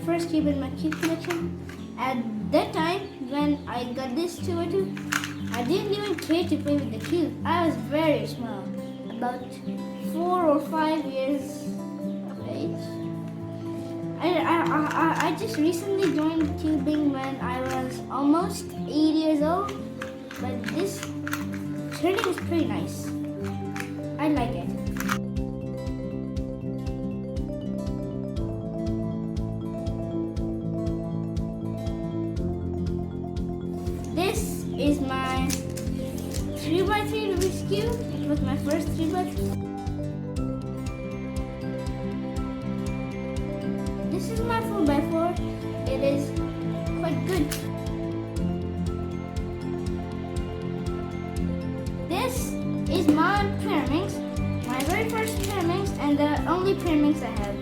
first cube in my cube collection. At that time, when I got this 2x2, I didn't even care to play with the cube. I was very small, about 4 or 5 years of age. I just recently joined cubing when I was almost 8 years old, but this turning is pretty nice. I like it. This is my 3x3 Rubik's Cube. It was my first 3x3. This is my 4x4. It is quite good. This is my pyraminx, my very first pyraminx and the only pyraminx I have.